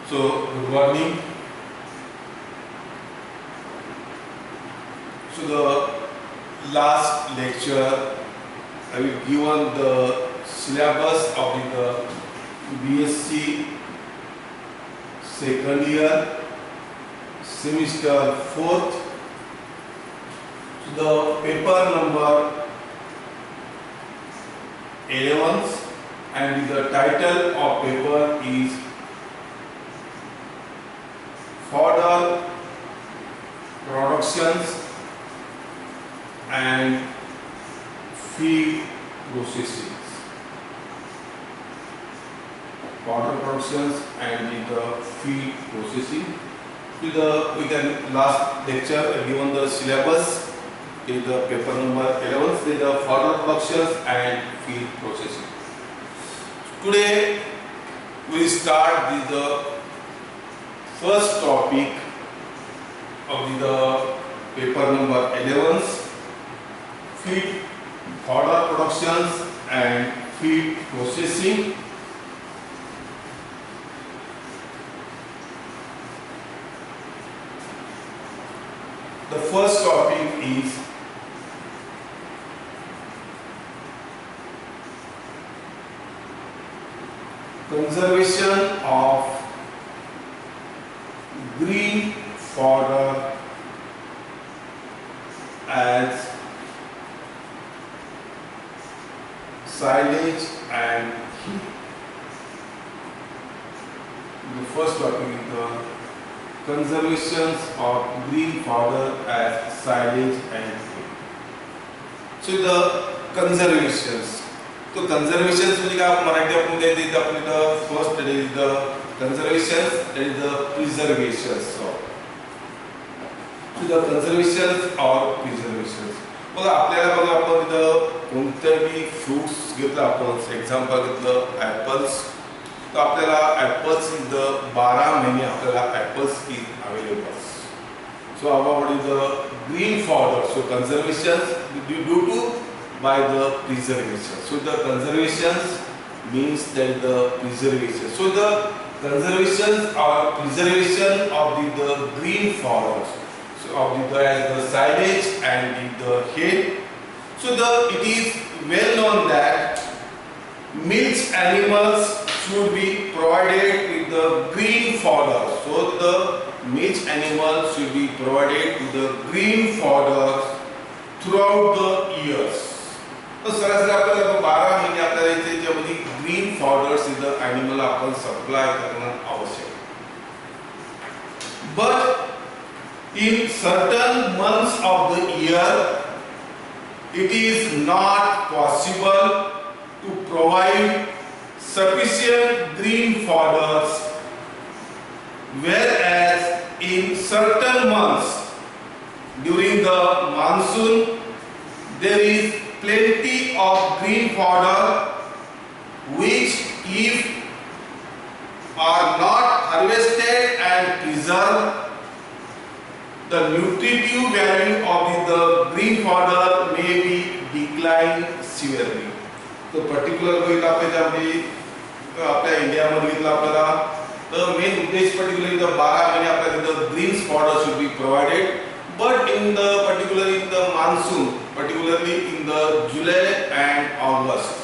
So, good morning. So, the last lecture I will given the syllabus of the BSc second year, semester 4th. So, the paper number 11 and the title of paper is Fodder Productions and Feed Processing. Fodder productions and the feed processing. With the last lecture given the syllabus in the paper number 11, with the fodder productions and feed processing. Today we start with the first topic of the paper number 11, feed fodder productions and feed processing. The first topic is conservation of green fodder as silage and hay. The first topic is the conservation of green fodder as silage and hay. So the conservations. तो conservations म्हणजे काय मराठी आपण काय देत आपण इथं first is the conservations and the preservations. So the conservations or preservations. बघा आपल्याला बघा आपण इथं कोणतेही फ्रुट्स घेतलं आपण एक्झाम्पल घेतलं ॲपल्स तर आपल्याला ॲपल्स इथं 12 महिने आपल्याला apples is available. So about the green fodder, so conservations due to by the preservation. So the conservations means that the preservation. So the conservation or preservation of the green forests, so of the silage and the hay. So it is well known that milch animals should be provided with the green fodder. So the milch animals should be provided with the green fodder throughout the years. तो सरासरी आपल्याला 12 महिने आपल्याला इथे ज्यामध्ये green fodders इथं animal आपण supply करणं आवश्यक. But in certain months of the year it is not possible to provide sufficient green fodders, whereas in certain months during the monsoon there is plenty of green fodder which if are not harvested and preserved, the nutritive value of the green fodder may be declined severely. तो particular बघितलं आपल्यामध्ये आपल्या इंडियामध्ये बघितलं आपल्याला तर main उद्देश particularly 12 महिने आपल्याला green fodder should be provided, but in the particularly in the monsoon, particularly in the July and August,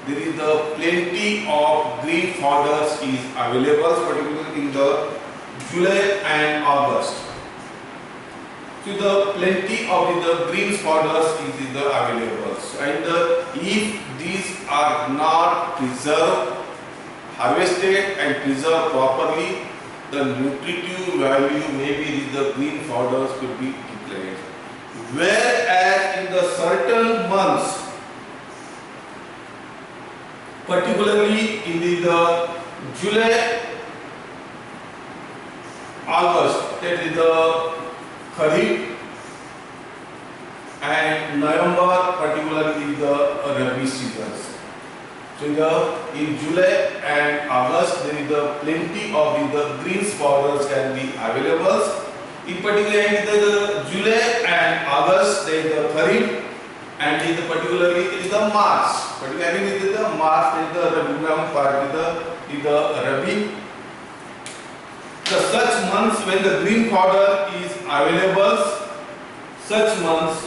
there is the plenty of green fodders is available, particularly in the July and August. So the plenty of the green fodders is available, and if these are not preserved, harvested and preserved properly, the nutritive value maybe the green fodders could be declined. Whereas in the certain months, particularly in the July, August, that is the Kharif, and November, particularly the Rabi seasons. So in July and August there is the plenty of the green fodders can be available. In particular in the July and August there is the Kharif, and in the particularly it is the March. Particularly it is the March, it is the Rabi part, it is the Rabi. the such months when the green fodder is available, such months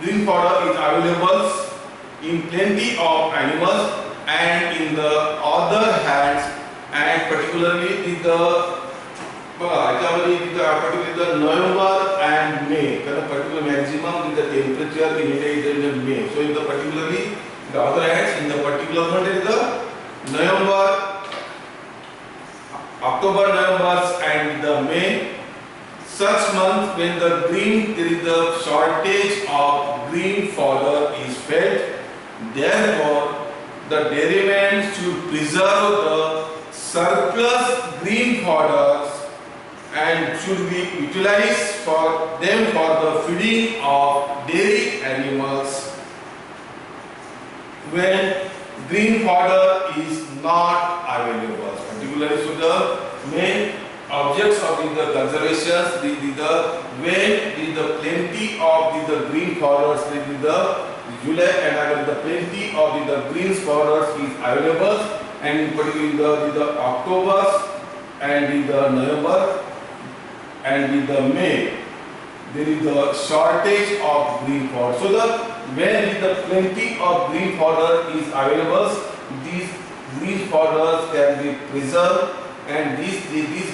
green fodder is available in plenty of animals, and in the other hands, and particularly with the particularly the November and May, the particular maximum in the temperature in India is in May. So in the particularly the other hands, in the particular month is the November, October, November and the May. Such month when the green, there is the shortage of green fodder is felt. Therefore, the dairymen should preserve the surplus green fodders and should be utilized for them for the feeding of dairy animals when green fodder is not available. Particularly, so the main objects of the conservation, when the plenty of the green fodders, the July and August, the plenty of the green fodders is available, and in particular the October and in the November and in the May, there is the shortage of green fodder. So when the plenty of green fodder is available, these green fodders can be preserved, and these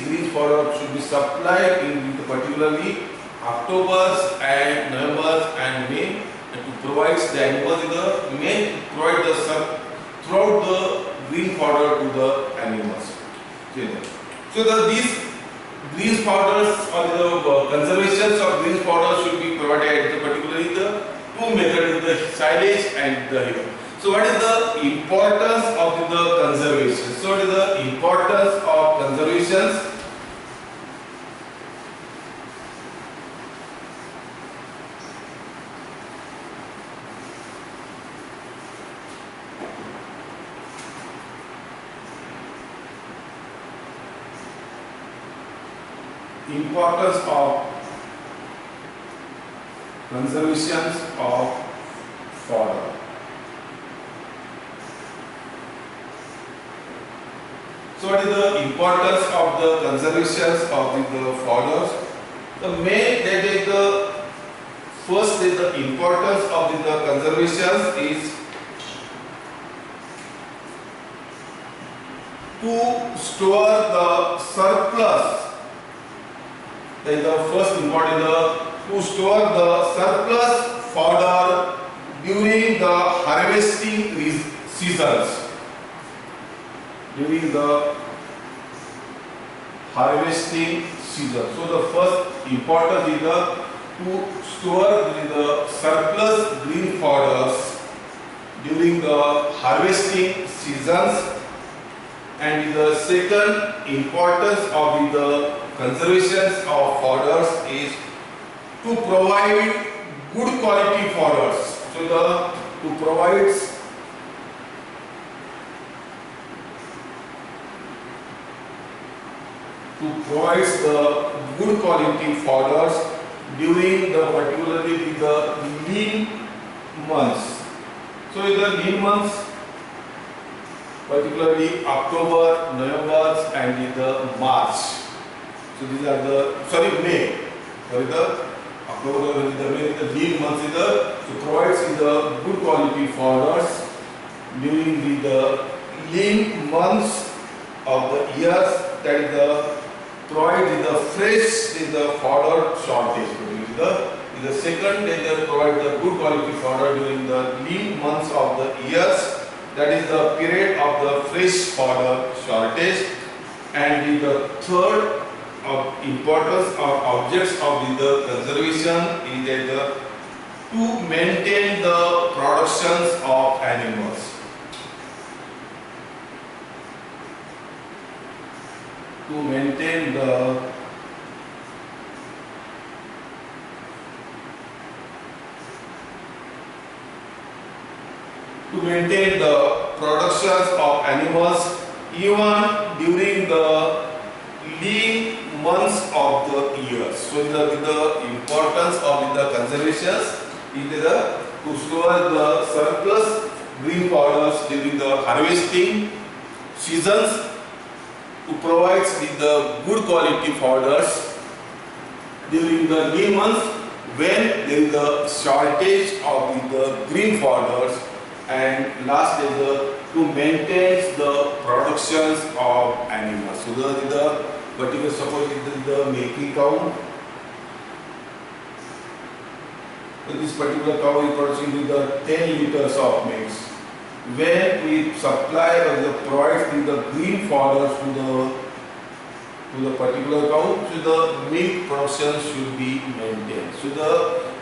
green fodder should be supplied in particularly October and November and May, and to provide the animals in the May, provide the throughout the green fodder to the animals. So these green fodders or the conservations of green fodder should be provided, particularly the two methods, the silage and the hay. So what is the importance of the conservation? So what is the importance of conservations? Importance of conservations of fodder. So what is the importance of the conservations of the fodders? The main, that is the first is the importance of the conservations is to store the surplus. That is the first important, to store the surplus fodder during the harvesting seasons. During the harvesting season. So the first importance is to store the surplus green fodders during the harvesting seasons, and the second importance of the conservation of fodders is to provide good quality fodders. So to provide the good quality fodders during the particularly the lean months. So in the lean months, particularly October, November and in the March. So these are the May. Sorry, the October and the May, the lean months is to provide the good quality fodders during the lean months of the years, that is provide the fresh fodder shortage. The second, they provide the good quality fodder during the lean months of the years, that is the period of the fresh fodder shortage. And the third of importance of objects of the conservation is that to maintain the productions of animals. To maintain the productions of animals even during the lean months of the year. So the importance of the conservations is to store the surplus green fodders during the harvesting seasons, who provides with the good quality fodders during the lean months when there is a shortage of the green fodders, and last is to maintain the productions of animals. So the particular, suppose it is the milking cow. So this particular cow is producing the 10 liters of milk. When we supply or the provide the green fodder to the particular cow, so the milk production should be maintained. So the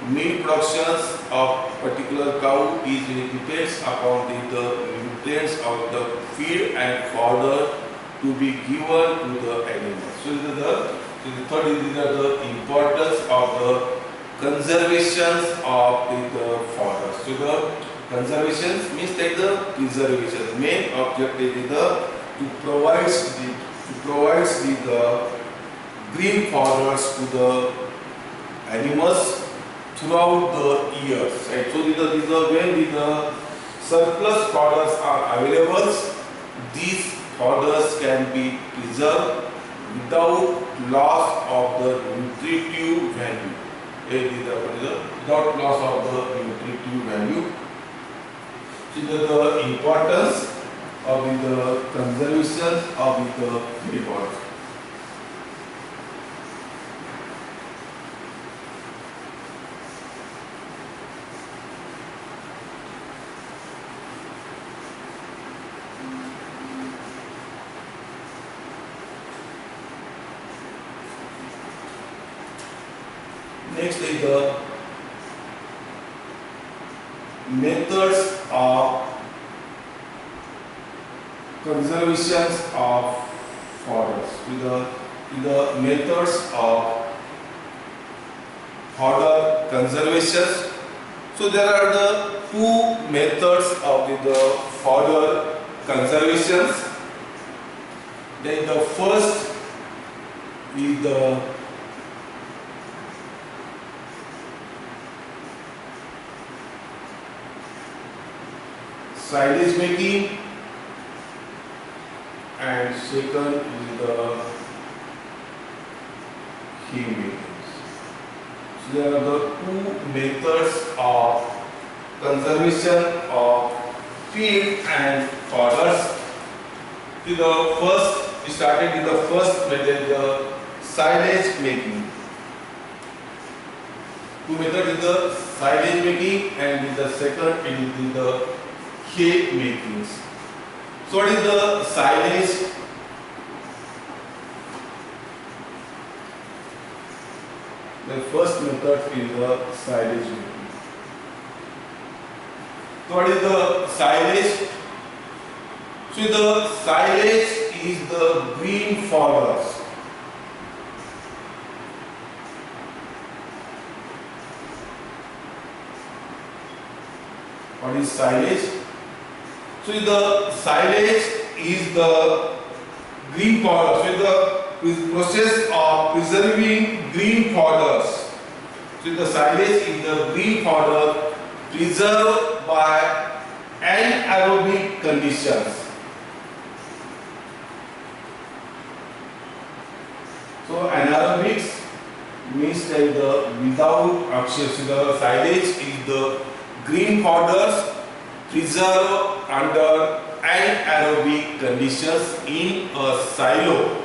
milk productions of particular cow is depends upon the nutrients of the feed and fodder to be given to the animals. So the third is the importance of the conservation of the fodder. So the conservation means that the preservation. Main objective is to provide the green fodders to the animals throughout the years. Right? So when the surplus fodders are available, these fodders can be preserved without loss of the nutritive value. Without loss of the nutritive value. So the importance of the conservation of the milk fodder. Next is the methods of conservation of fodders. The methods of fodder conservation. So there are the two methods of the fodder conservation. Then the first is the silage making, and second is the hay making. So there are the two methods of conservation of feed and fodders. To the first, we started with the first method, the silage making. Two methods is the silage making, and with the second is the hay makings. So what is the silage? The first method is the silage making. So what is the silage? So the silage is the green fodders. What is silage? So the silage is the green fodder. So the process of preserving green fodders. So the silage is the green fodder preserved by anaerobic conditions. So anaerobics means that without oxygen. So the silage is the green fodders preserved under anaerobic conditions in a silo.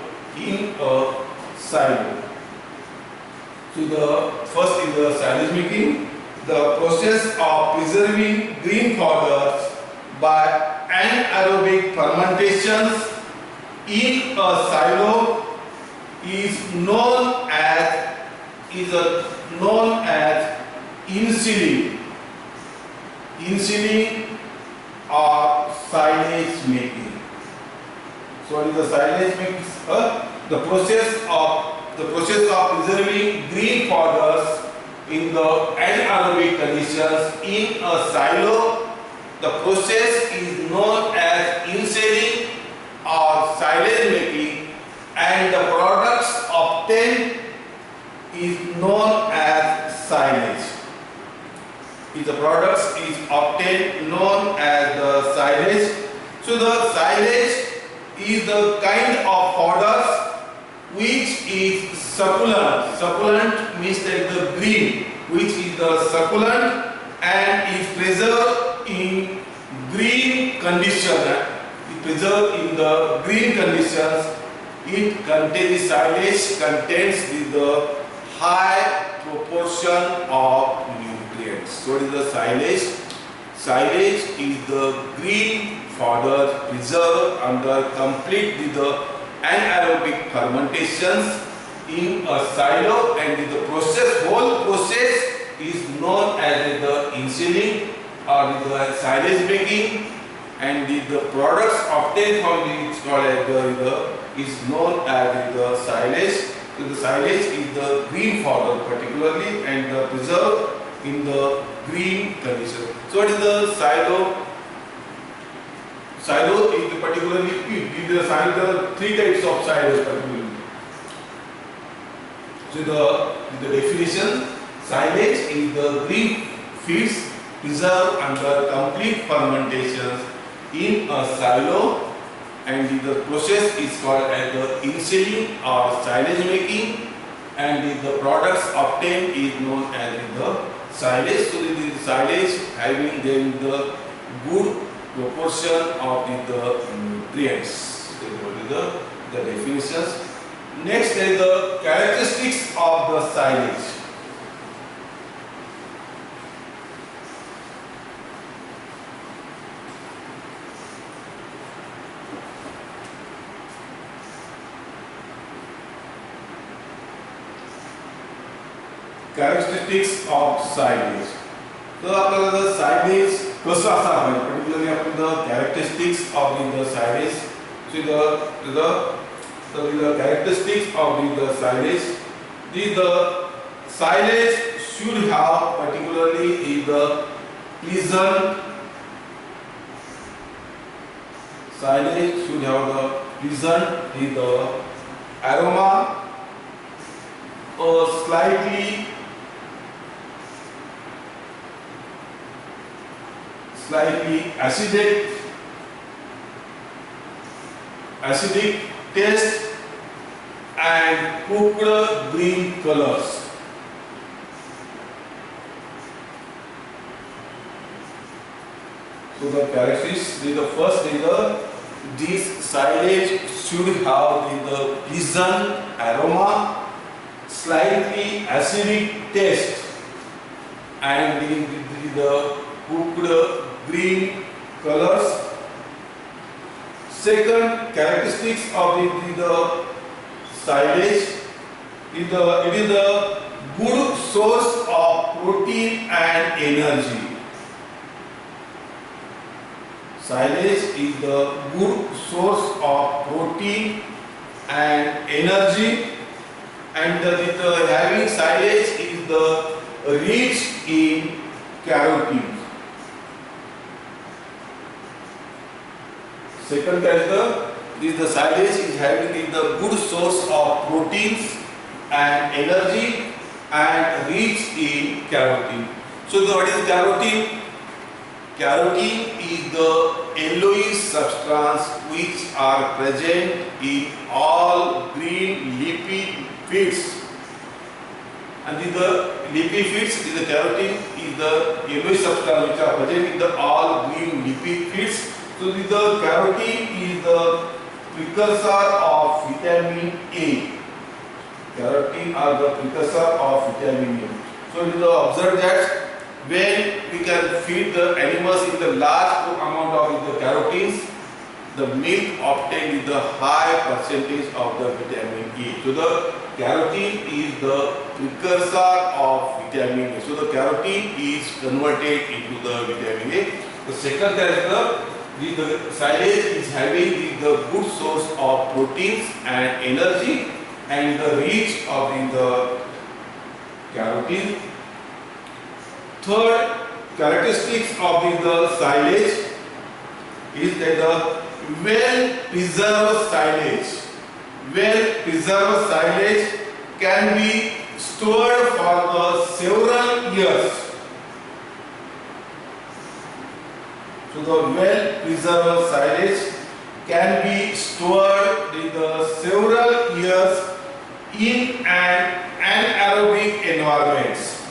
So the first is the silage making. The process of preserving green fodders by anaerobic fermentations in a silo is known as insulin. Insulin or silage making. So what is the silage making? The process of preserving green fodders in the anaerobic conditions in a silo. The process is known as insulin or silage making, and the products obtained is known as silage. The products is obtained known as the silage. So the silage is the kind of fodder which is succulent. Succulent means that the green, which is the succulent and is preserved in green condition. It preserved in the green conditions. It contains, silage contains the high proportion of nutrients. So it is the silage. Silage is the green fodder preserved under complete with the anaerobic fermentations in a silo, and the whole process is known as the insulin or the silage making, and the products obtained from it is known as the silage. So the silage is the green fodder particularly, and preserved in the green condition. So what is the silo? Silo is particularly there are three types of silos particularly. So the definition: silage is the green feeds preserved under complete fermentations in a silo, and the process is called as the insulin or silage making, and the products obtained is known as the silage. So the silage having then the good proportion of the nutrients. The definitions. Next is the characteristics of the silage. Characteristics of silage. So आपल्याला the silage कसं असावं, particularly आपण the characteristics of the silage. So the characteristics of the silage. The silage should have particularly the pleasant. Silage should have the pleasant the aroma, or slightly acidic taste and cooked green colors. So the characteristics, the first is this silage should have the pleasant aroma, slightly acidic taste, and the cooked green colors. Second characteristics of the silage is it is a good source of protein and energy. Silage is the good source of protein and energy, and the having silage is the rich in carotene. Second character is the silage is having the good source of proteins and energy and rich in carotene. So what is carotene? Carotene is the yellowish substance which are present in all green leafy feeds. And the leafy feeds is the carotene is the yellowish substance which are present in the all green leafy feeds. So the carotene is the precursor of vitamin A. Carotene are the precursor of vitamin A. So it is observed that when we can feed the animals in the large amount of the carotenes, the milk obtained is the high percentage of the vitamin A. So the carotene is the precursor of vitamin A. So the carotene is converted into the vitamin A. The second character, the silage is having the good source of proteins and energy and the rich of the carotene. Third characteristics of the silage is that the well-preserved silage can be stored for several years. So the well-preserved silage can be stored in the several years in an anaerobic environments.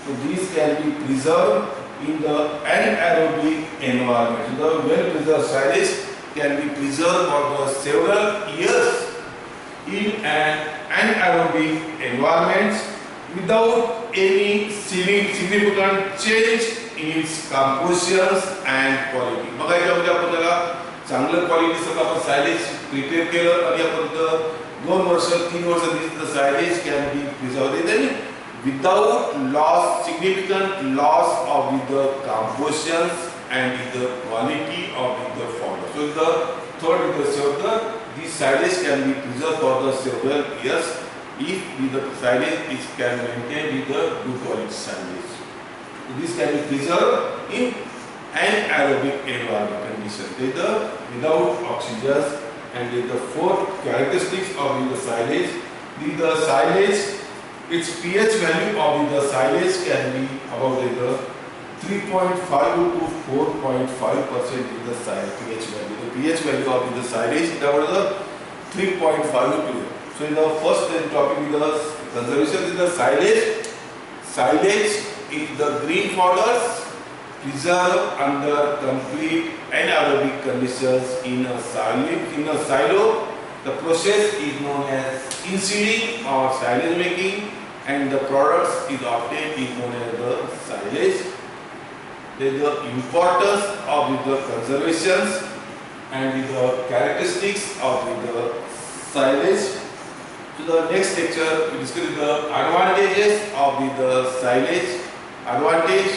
So these can be preserved in the anaerobic environment. The well-preserved silage can be preserved for the several years in an anaerobic environment without any significant change in its compositions and quality. बघा याच्यामध्ये आपण त्याला चांगलं क्वालिटीचं आपण silage prepare केलं आणि आपण 2 वर्ष 3 वर्ष the silage can be preserved then without significant loss of the compositions and the quality of the fodder. So the third the silage can be preserved for the several years if the silage is can maintain with the good quality silage. So this can be preserved in anaerobic environment condition. Without oxygen and the 4 characteristics of the silage. The silage, its pH value of the silage can be about 3.5 to 4.5% in the pH value. The pH value of the silage is about 3.5 to. So in the first topic is the conservation is the silage. Silage is the green fodders preserved under complete anaerobic conditions in a silo. The process is known as in-seeding or silage making, and the products is obtained is known as the silage. There is the importance of the conservations and the characteristics of the silage. So the next lecture we discuss the advantages of the silage, advantage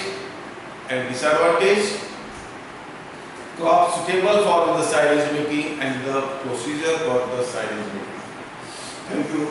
and disadvantage, crop suitable for the silage making and the procedure for the silage making. Thank you.